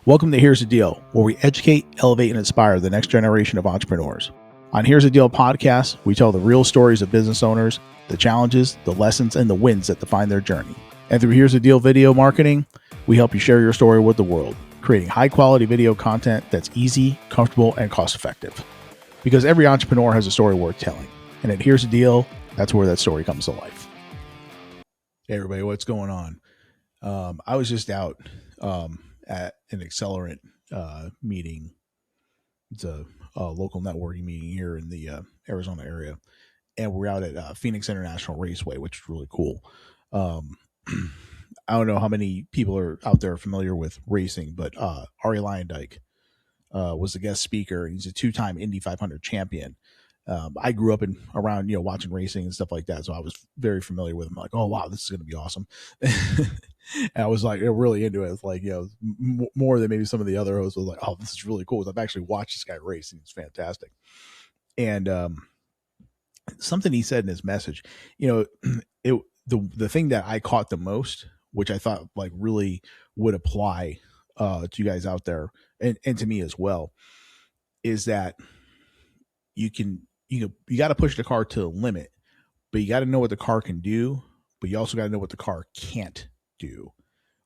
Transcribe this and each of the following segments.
Welcome to Here's the Deal, where we educate, elevate, and inspire the next generation of entrepreneurs. On Here's the Deal podcast, we tell the real stories of business owners, the challenges, the lessons, and the wins that define their journey. And through Here's the Deal video marketing, we help you share your story with the world, creating high-quality video content that's easy, comfortable, and cost-effective. Because every entrepreneur has a story worth telling. And at Here's the Deal, that's where that story comes to life. Hey, everybody, what's going on? I was just out at an Accelerant meeting. It's a local networking meeting here in the Arizona area. And we're out at Phoenix International Raceway, which is really cool. I don't know how many people are out there familiar with racing, but Arie Luyendyk was the guest speaker. He's a two-time Indy 500 champion. I grew up around watching racing and stuff like that, so I was very familiar with him. Like, oh wow, this is going to be awesome. And I was like really into it. It's like more than maybe some of the other hosts was like, oh, this is really cool. I've actually watched this guy race, and it's fantastic. And something he said in his message, the thing that I caught the most, which I thought like really would apply to you guys out there and to me as well, is that you got to push the car to the limit, but you got to know what the car can do, but you also got to know what the car can't do.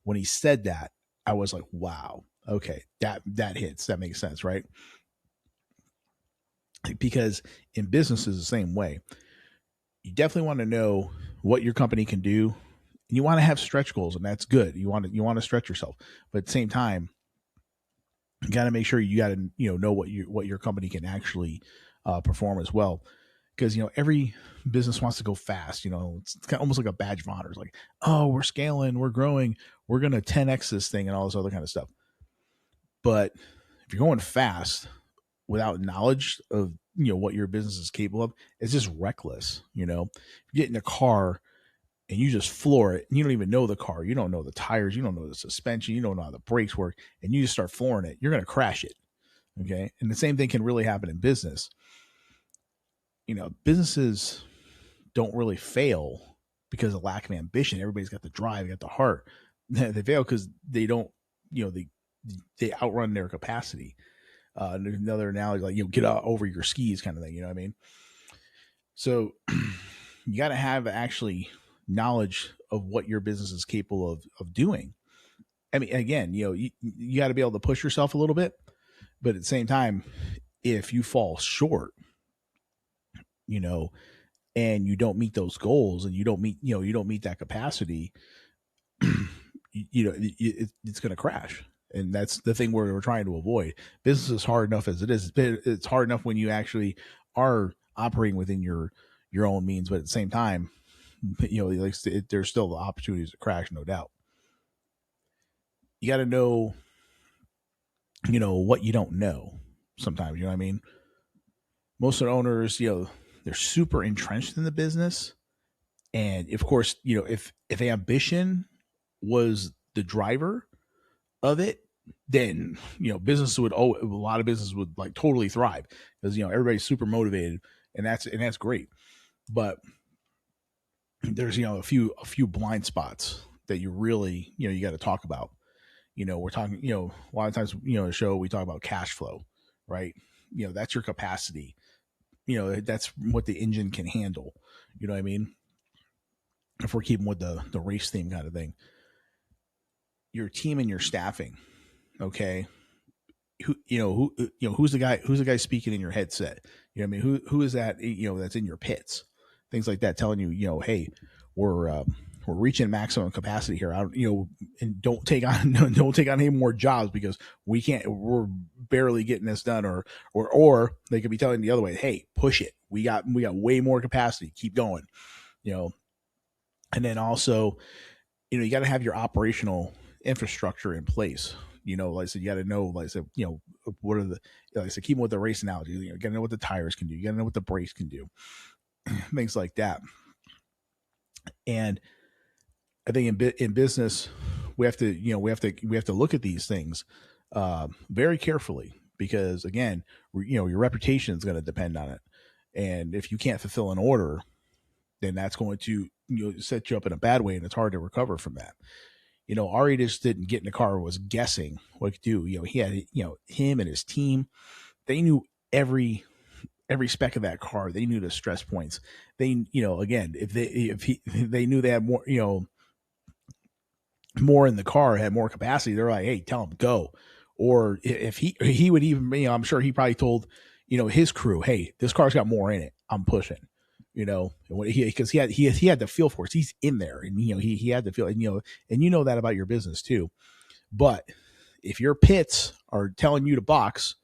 When he said that, I was like, wow, okay, that hits, that makes sense, right? Because in business is the same way. You definitely want to know what your company can do, and you want to have stretch goals, and that's good. You want to stretch yourself, but at the same time, you got to make sure you got to know what your company can actually perform as well. Because every business wants to go fast. It's kind of almost like a badge of honor. It's like, oh, we're scaling, we're growing, we're gonna 10x this thing and all this other kind of stuff. But if you're going fast without knowledge of what your business is capable of, it's just reckless. If you get in a car and you just floor it, and you don't even know the car, you don't know the tires, you don't know the suspension, you don't know how the brakes work, and you just start flooring it, you're gonna crash it. Okay, and the same thing can really happen in business. Businesses don't really fail because of lack of ambition. Everybody's got the drive, got the heart. They fail because they don't, they outrun their capacity. There's another analogy, like, get out over your skis kind of thing. You know what I mean? So you got to have actually knowledge of what your business is capable of doing. I mean, again, you got to be able to push yourself a little bit, but at the same time, if you fall short, and you don't meet those goals, and you don't meet that capacity, it's going to crash. And that's the thing we're trying to avoid. Business is hard enough as it is. It's hard enough when you actually are operating within your own means, but at the same time, there's still opportunities to crash, no doubt. You got to know, what you don't know sometimes, you know what I mean? Most of the owners, they're super entrenched in the business. And of course, if ambition was the driver of it, then, a lot of business would like totally thrive because, everybody's super motivated, and that's great. But there's, a few blind spots that you really, you got to talk about. We're talking, a lot of times, the show, we talk about cash flow, right? That's your capacity. That's what the engine can handle. You know what I mean? If we're keeping with the race theme kind of thing, your team and your staffing. Okay. Who's the guy speaking in your headset? I mean, who is that, that's in your pits, things like that, telling you, hey, we're reaching maximum capacity here. And don't take on any more jobs because we're barely getting this done, or they could be telling the other way, hey, push it. We got way more capacity. Keep going, and then also, you got to have your operational infrastructure in place. Like I said, you got to know, like I said, what are like I said, keep with the race analogy, you got to know what the tires can do. You got to know what the brakes can do, things like that. And I think in business, we have to look at these things very carefully, because again, your reputation is going to depend on it. And if you can't fulfill an order, then that's going to set you up in a bad way, and it's hard to recover from that. Arie just didn't get in the car, was guessing what he could do. He had, him and his team, they knew every spec of that car. They knew the stress points. They, again, they knew they had more, more in the car, had more capacity, they're like, hey, tell him go. Or if he would even, I'm sure he probably told, his crew, hey, this car's got more in it, I'm pushing. Because he had the feel for it. He's in there, and he had to feel, and that about your business too. But if your pits are telling you to box,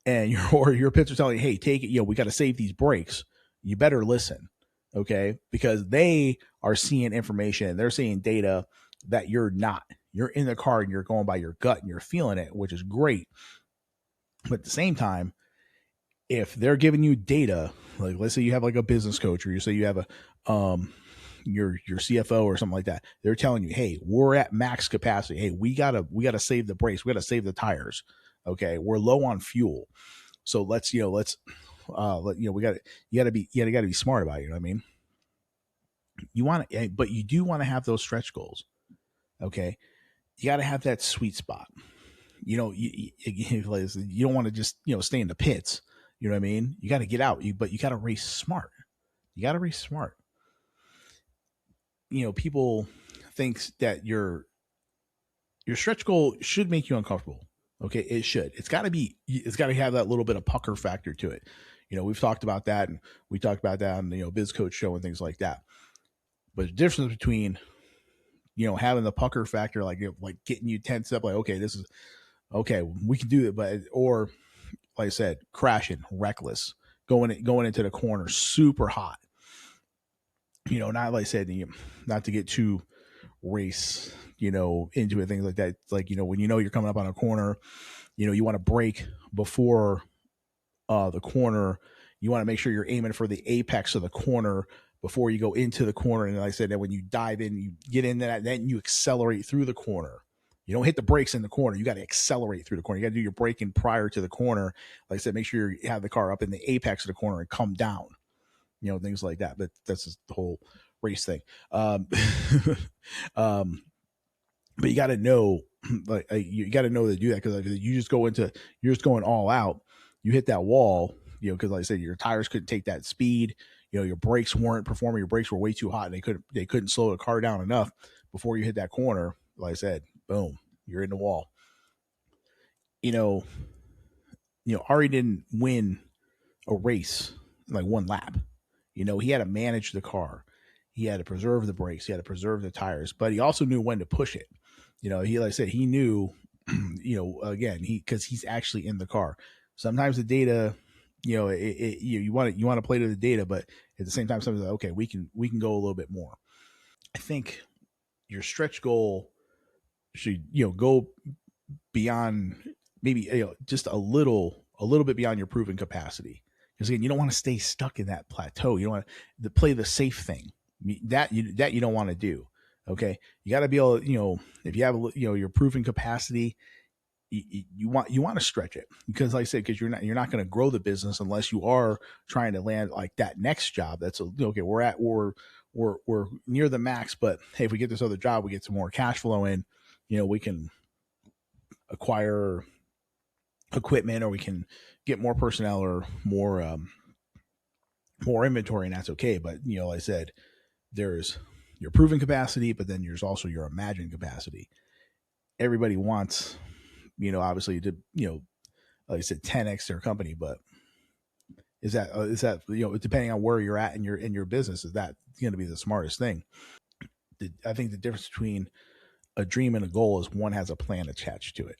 and your pits are telling you, hey, take it, we got to save these brakes, you better listen, okay? Because they are seeing information, they're seeing data that you're not. You're in the car and you're going by your gut and you're feeling it, which is great. But at the same time, if they're giving you data, like let's say you have like a business coach, or you say you have a your CFO or something like that, they're telling you, hey, we're at max capacity. Hey, we gotta save the brakes, we gotta save the tires. Okay, we're low on fuel, so let's we got you gotta be smart about it. You know what I mean? You want to, but you do want to have those stretch goals. Okay, you got to have that sweet spot. You don't want to just stay in the pits. You know what I mean? You got to get out. But you got to race smart. You got to race smart. People think that your stretch goal should make you uncomfortable. Okay, it should. It's got to have that little bit of pucker factor to it. We've talked about that, and we talked about that on the Biz Coach show and things like that. But the difference between having the pucker factor, like getting you tense up, like, okay, this is okay, we can do it, but or like I said, crashing, reckless, going into the corner, super hot. Not like I said, not to get too race, into it, things like that. It's like, when you're coming up on a corner, you want to brake before the corner. You want to make sure you're aiming for the apex of the corner before you go into the corner. And like I said, that when you dive in, you get into that, then you accelerate through the corner. You don't hit the brakes in the corner. You got to accelerate through the corner. You got to do your braking prior to the corner. Like I said, make sure you have the car up in the apex of the corner and come down, things like that. But that's just the whole race thing. But you got to know, you got to know to do that, because you're just going all out. You hit that wall, because like I said, your tires couldn't take that speed. Your brakes weren't performing. Your brakes were way too hot, and they couldn't slow the car down enough before you hit that corner. Like I said, boom, you're in the wall. Arie didn't win a race in like one lap. He had to manage the car. He had to preserve the brakes. He had to preserve the tires, but he also knew when to push it. He, like I said, he knew, again, because he's actually in the car. Sometimes the data, you want to play to the data, but at the same time, sometimes like, okay, we can go a little bit more. I think your stretch goal should, go beyond, maybe just a little bit beyond your proven capacity. Because again, you don't want to stay stuck in that plateau. You don't want to play the safe thing that you don't want to do. Okay, you got to be able, if you have your proven capacity, you want to stretch it, because like I said, because you're not going to grow the business unless you are trying to land like that next job. That's okay. We're near the max, but hey, if we get this other job, we get some more cash flow in. We can acquire equipment, or we can get more personnel, or more inventory, and that's okay. But like I said, there's your proven capacity, but then there's also your imagined capacity. Everybody wants, obviously to, like I said, 10x their company, but is that depending on where you're at in your business, is that going to be the smartest thing? I think the difference between a dream and a goal is one has a plan attached to it.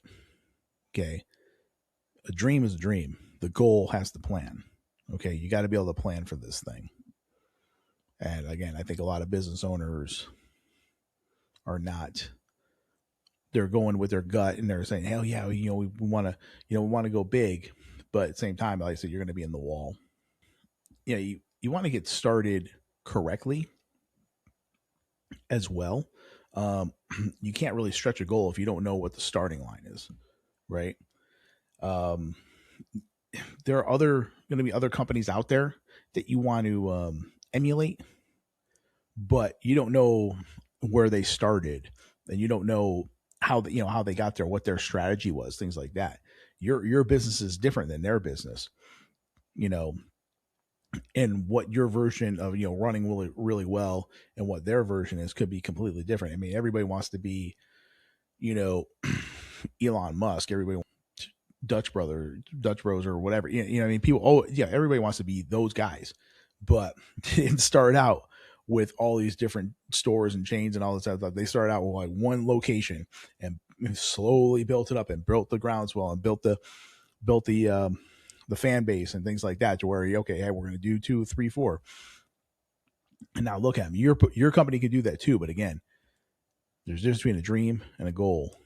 Okay. A dream is a dream. The goal has the plan. Okay. You got to be able to plan for this thing. And again, I think a lot of business owners are not. They're going with their gut, and they're saying, "Hell yeah, we want to go big," but at the same time, like I said, you're going to be in the wall. You want to get started correctly as well. You can't really stretch a goal if you don't know what the starting line is, right? There are going to be other companies out there that you want to emulate, but you don't know where they started. and you don't know how how they got there, what their strategy was, things like that. Your business is different than their business, you know, and what your version of running really really well and what their version is could be completely different. I mean, everybody wants to be, you know, Elon Musk. Everybody, Dutch Bros or whatever. I mean, people. Oh yeah, everybody wants to be those guys, but it started out with all these different stores and chains and all this stuff. They started out with like one location and slowly built it up and built the groundswell and built the fan base and things like that to where okay, hey, we're going to do 2, 3, 4, and now look at them. Your company can do that too, but again, there's a difference between a dream and a goal.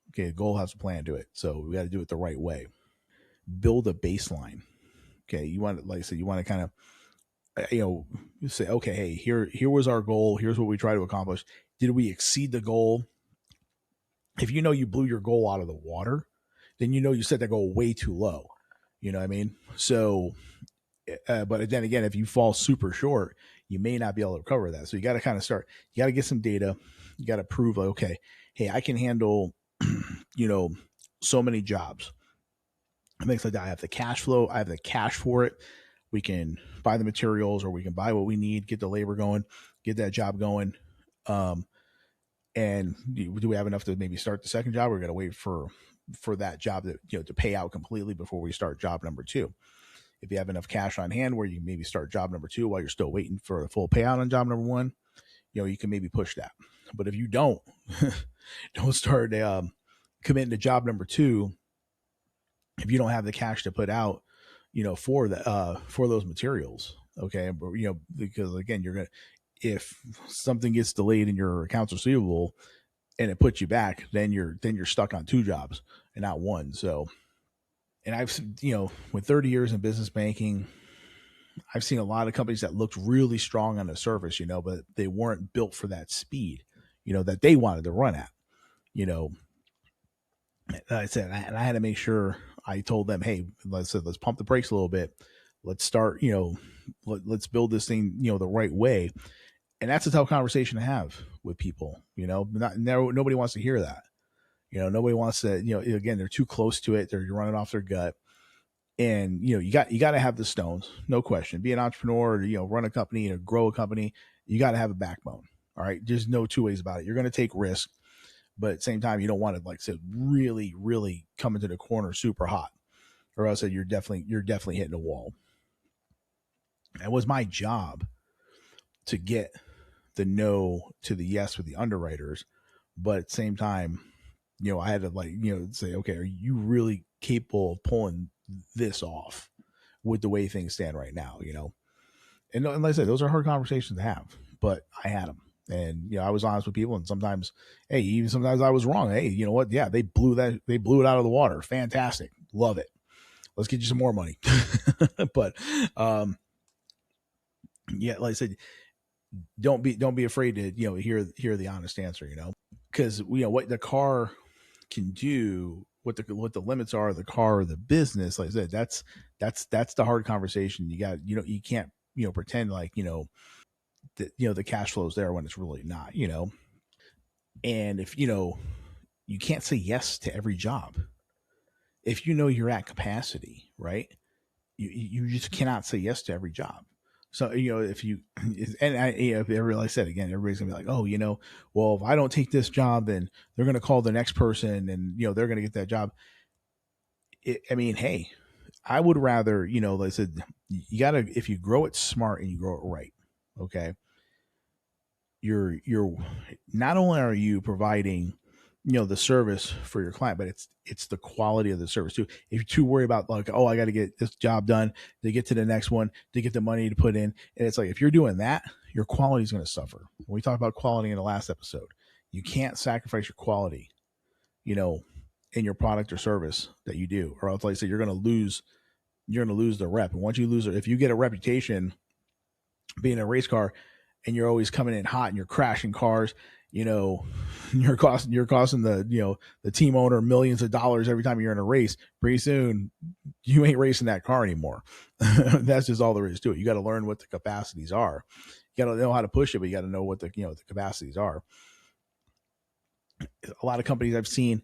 Okay, a goal has a plan to it, so we got to do it the right way. Build a baseline. Okay, you want, like I said, you want to kind of say, okay, hey, here was our goal. Here's what we try to accomplish. Did we exceed the goal? If you know you blew your goal out of the water, then you set that goal way too low. You know what I mean? So, but then again, if you fall super short, you may not be able to recover that. So you got to kind of start. You got to get some data. You got to prove like, okay, hey, I can handle, so many jobs. Things like that. I have the cash flow. I have the cash for it. We can buy the materials, or we can buy what we need, get the labor going, get that job going. And do we have enough to maybe start the second job? We're going to wait for that job to pay out completely before we start job number 2. If you have enough cash on hand where you maybe start job number 2 while you're still waiting for a full payout on job number 1, you can maybe push that. But if you don't start committing to job number 2 if you don't have the cash to put out, for those materials. Okay. But, because again, if something gets delayed in your accounts receivable and it puts you back, then you're stuck on 2 jobs and not 1. So, and I've, with 30 years in business banking, I've seen a lot of companies that looked really strong on the surface, but they weren't built for that speed, that they wanted to run at, I said, and I had to make sure I told them, hey, let's pump the brakes a little bit. Let's start, let's build this thing, the right way. And that's a tough conversation to have with people, nobody wants to hear that. Nobody wants to, again, they're too close to it. They're running off their gut. And, you got to have the stones, no question. Be an entrepreneur, or, run a company and grow a company. You got to have a backbone. All right. There's no 2 ways about it. You're going to take risks. But at the same time, you don't want to, like I said, really, really come into the corner super hot, or else you're definitely hitting a wall. It was my job to get the no to the yes with the underwriters, but at the same time, I had to say, okay, are you really capable of pulling this off with the way things stand right now? And like I said, those are hard conversations to have, but I had them. And, I was honest with people, and sometimes, hey, even sometimes I was wrong. Hey, you know what? Yeah, they blew it out of the water. Fantastic. Love it. Let's get you some more money. But, yeah, like I said, don't be afraid to, hear the honest answer, because, what the car can do, what the limits are of the car or the business, like I said, that's the hard conversation. You can't, pretend like, the cash flow is there when it's really not, and if, you can't say yes to every job. If you're at capacity, right? You just cannot say yes to every job. So, if you, and like I said, again, everybody's gonna be like, oh, well, if I don't take this job, then they're going to call the next person and, they're going to get that job. Hey, I would rather, like I said, you gotta, if you grow it smart and you grow it right. Okay. You're not only are you providing, the service for your client, but it's the quality of the service too. If you're too worried about like, oh, I got to get this job done to get to the next one, to get the money to put in. And it's like, if you're doing that, your quality is going to suffer. We talked about quality in the last episode. You can't sacrifice your quality, in your product or service that you do, or else, like I said, you're going to lose the rep. And once you lose it, if you get a reputation being a race car and you're always coming in hot and you're crashing cars, you're costing the team owner millions of dollars every time you're in a race. Pretty soon you ain't racing that car anymore. That's just all there is to it. You got to learn what the capacities are. You got to know how to push it, but you got to know what the capacities are. A lot of companies I've seen,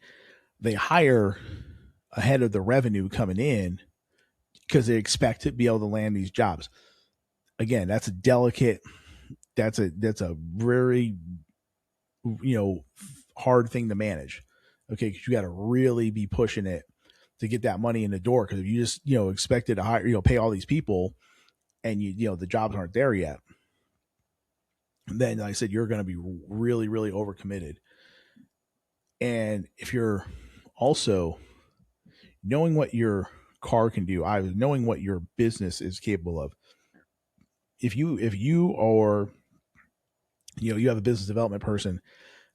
they hire ahead of the revenue coming in because they expect to be able to land these jobs. Again, that's a delicate, that's a very, hard thing to manage. Okay, because you got to really be pushing it to get that money in the door. Because if you just expected to hire, pay all these people, and the jobs aren't there yet, then like I said, you're going to be really, really overcommitted. And if you're also knowing what your car can do, knowing what your business is capable of. If you are, you have a business development person,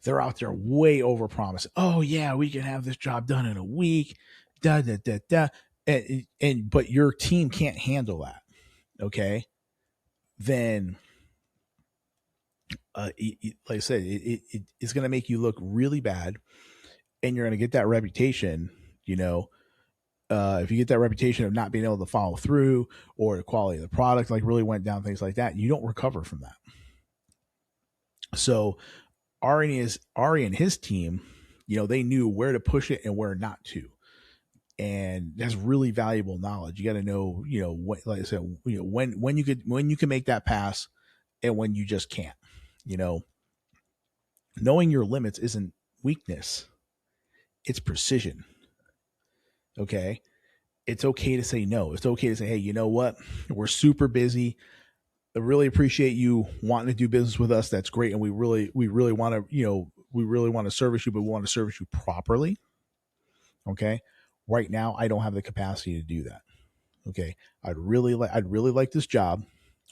they're out there way over promising. Oh yeah, we can have this job done in a week. Da da da da. And but your team can't handle that. Okay, then like I said, it's going to make you look really bad, and you're going to get that reputation. If you get that reputation of not being able to follow through, or the quality of the product like really went down, things like that, you don't recover from that. So Arie and his team, they knew where to push it and where not to. And that's really valuable knowledge. You got to know, like I said, when you can make that pass and when you just can't. Knowing your limits isn't weakness, it's precision. Okay. It's okay to say no. It's okay to say, hey, you know what? We're super busy. I really appreciate you wanting to do business with us. That's great. And we really want to, we really want to service you, but we want to service you properly. Okay. Right now, I don't have the capacity to do that. Okay. I'd really like this job.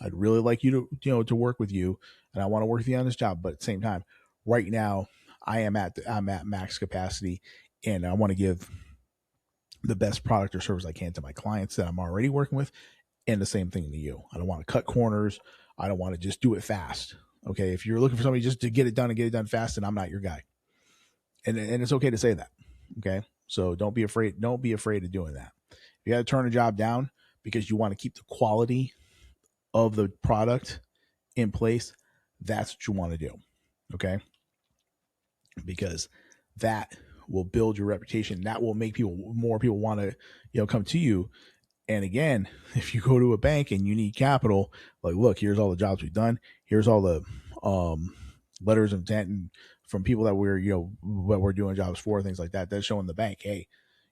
I'd really like you to, to work with you, and I want to work with you on this job. But at the same time, right now, I'm at max capacity, and I want to give the best product or service I can to my clients that I'm already working with, and the same thing to you. I don't want to cut corners. I don't want to just do it fast. Okay. If you're looking for somebody just to get it done fast, then I'm not your guy. And it's okay to say that. Okay. So don't be afraid. Don't be afraid of doing that. If you got to turn a job down because you want to keep the quality of the product in place, that's what you want to do. Okay. Because that will build your reputation. That will make more people want to, come to you. And again, if you go to a bank and you need capital, like, look, here's all the jobs we've done. Here's all the letters of intent from people that we're doing jobs for, things like that. That's showing the bank, hey,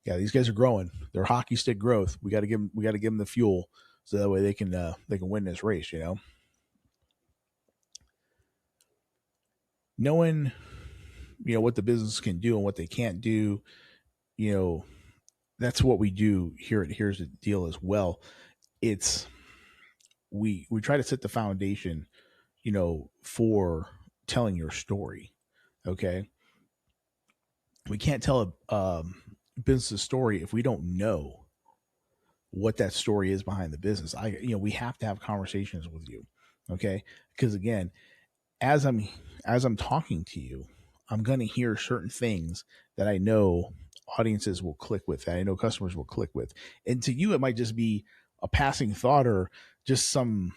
yeah, these guys are growing. They're hockey stick growth. We got to give them the fuel so that way they can win this race. Knowing what the business can do and what they can't do, that's what we do here at Here's the Deal as well. It's we try to set the foundation, for telling your story. Okay. We can't tell a business story if we don't know what that story is behind the business. We have to have conversations with you. Okay. Because again, as I'm talking to you, I'm going to hear certain things that I know audiences will click with, that I know customers will click with. And to you, it might just be a passing thought or just some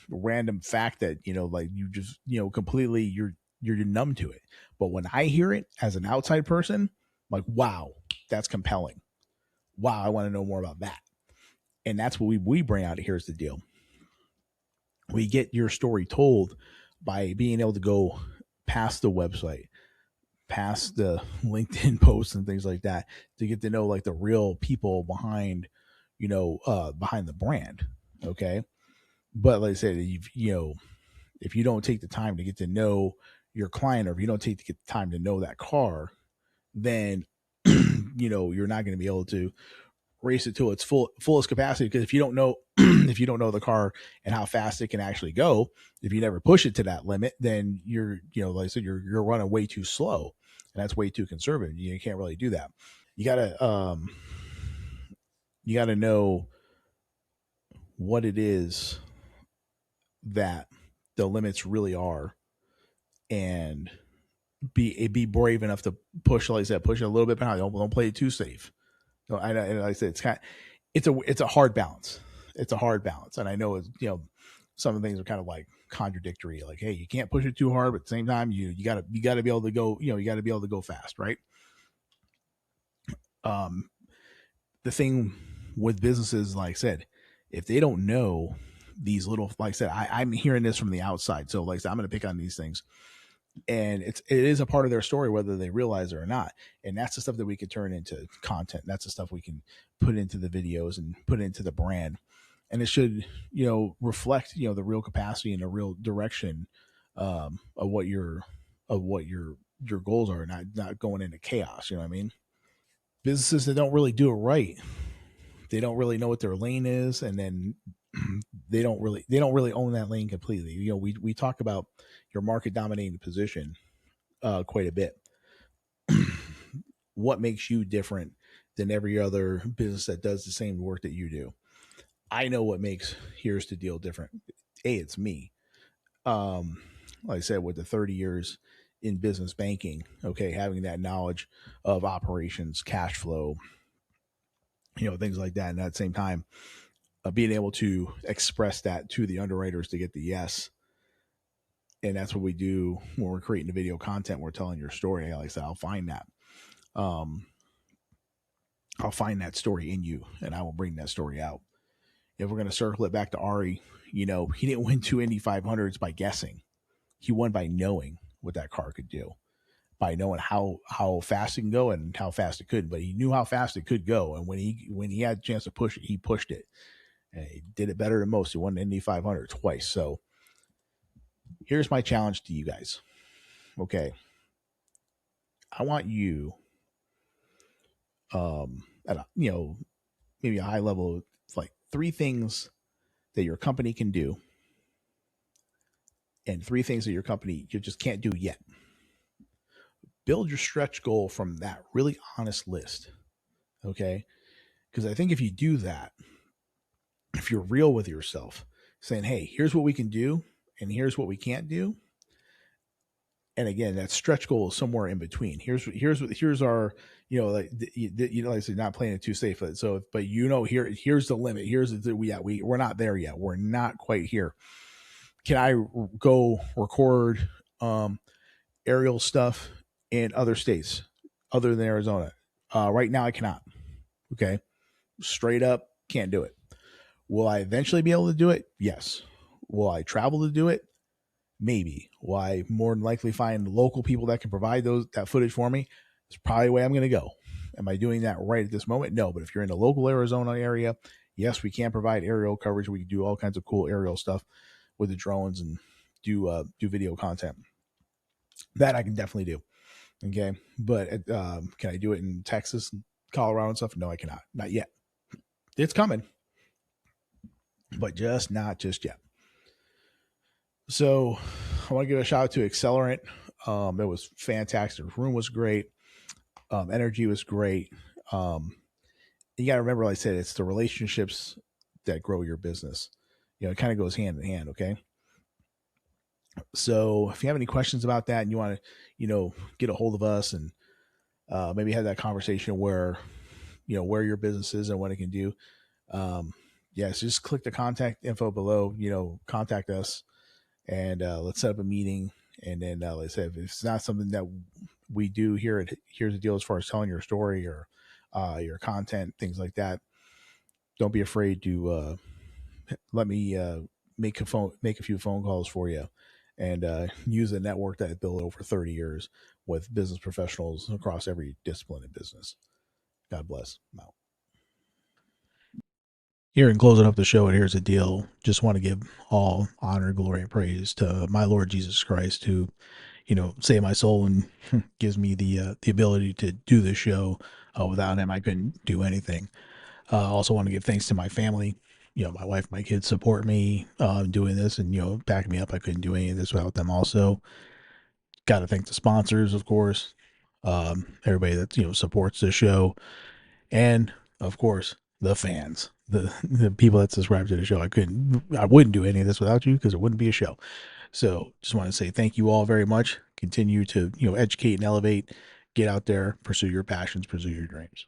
random fact that, like you just, completely, you're numb to it. But when I hear it as an outside person, I'm like, wow, that's compelling. Wow, I want to know more about that. And that's what we bring out. Here's the deal. We get your story told by being able to go past the website, past the LinkedIn posts and things like that, to get to know like the real people behind, behind the brand. Okay. But like I said, if you don't take the time to get to know your client, or if you don't take the time to know that car, then, you're not going to be able to race it to its fullest capacity. Because if you don't know, if you don't know the car and how fast it can actually go, if you never push it to that limit, then you're, like I said, you're running way too slow, and that's way too conservative. You can't really do that. You gotta know what it is that the limits really are, and be brave enough to push, like I said, push it a little bit behind. Don't play it too safe. No, like I said, it's a hard balance. It's a hard balance, and I know it's, some of the things are kind contradictory. Like, hey, you can't push it too hard, but at the same time, you gotta be able to go, you gotta be able to go fast, right? The thing with businesses, like I said, if they don't know these little, like I said, I'm hearing this from the outside. So like I said, I'm going to pick on these things, and it is a part of their story, whether they realize it or not. And that's the stuff that we can turn into content. That's the stuff we can put into the videos and put into the brand. And it should, reflect, the real capacity and the real direction, of what your goals are, not going into chaos. You know what I mean? Businesses that don't really do it right, they don't really know what their lane is, and then they don't really own that lane completely. We talk about your market dominating position quite a bit. What makes you different than every other business that does the same work that you do? I know what makes Here's the Deal different. It's me. Like I said, with the 30 years in business banking, okay, having that knowledge of operations, cash flow, things like that. And at the same time, being able to express that to the underwriters to get the yes. And that's what we do when we're creating the video content. We're telling your story. Like I said, I'll find that. I'll find that story in you, and I will bring that story out. If we're going to circle it back to Arie, he didn't win 2 Indy 500s by guessing. He won by knowing what that car could do, by knowing how fast it can go and how fast it could. But he knew how fast it could go, and when he had a chance to push it, he pushed it. And he did it better than most. He won the Indy 500 twice. So here's my challenge to you guys. Okay, I want you, at maybe a high level, like 3 things that your company can do, and 3 things that your company you just can't do yet. Build your stretch goal from that really honest list. Okay, because I think if you do that, if you're real with yourself, saying, hey, here's what we can do and here's what we can't do. And again, that stretch goal is somewhere in between. Here's our, like I said, not playing it too safe. So, but here's the limit. We're not there yet. We're not quite here. Can I go record aerial stuff in other states other than Arizona? Right now I cannot. Okay. Straight up, can't do it. Will I eventually be able to do it? Yes. Will I travel to do it? Maybe. Will I more than likely find local people that can provide that footage for me? It's probably the way I'm going to go. Am I doing that right at this moment? No. But if you're in the local Arizona area, yes, we can provide aerial coverage. We can do all kinds of cool aerial stuff with the drones and do video content. That I can definitely do. Okay. But can I do it in Texas, Colorado and stuff? No, I cannot. Not yet. It's coming, but not just yet. So I want to give a shout out to Accelerant. It was fantastic. The room was great. Energy was great. You got to remember, like I said, it's the relationships that grow your business. It kind of goes hand in hand. Okay. So if you have any questions about that and you want to, get a hold of us and maybe have that conversation where your business is and what it can do. Yes, just click the contact info below, contact us and let's set up a meeting. And then like I said, if it's not something that we do here, Here's the Deal as far as telling your story or your content, things like that, don't be afraid to let me make a few phone calls for you and use a network that I built over 30 years with business professionals across every discipline in business. God bless. I'm out. Here in closing up the show, and Here's the Deal, just want to give all honor, glory, and praise to my Lord Jesus Christ, who, saved my soul and gives me the ability to do this show. Without him, I couldn't do anything. I also want to give thanks to my family. My wife, my kids support me doing this and, backing me up. I couldn't do any of this without them also. Got to thank the sponsors, of course, everybody that, supports the show. And, of course, the fans, the people that subscribe to the show. I wouldn't do any of this without you because it wouldn't be a show. So just want to say thank you all very much. Continue to, educate and elevate. Get out there, pursue your passions, pursue your dreams.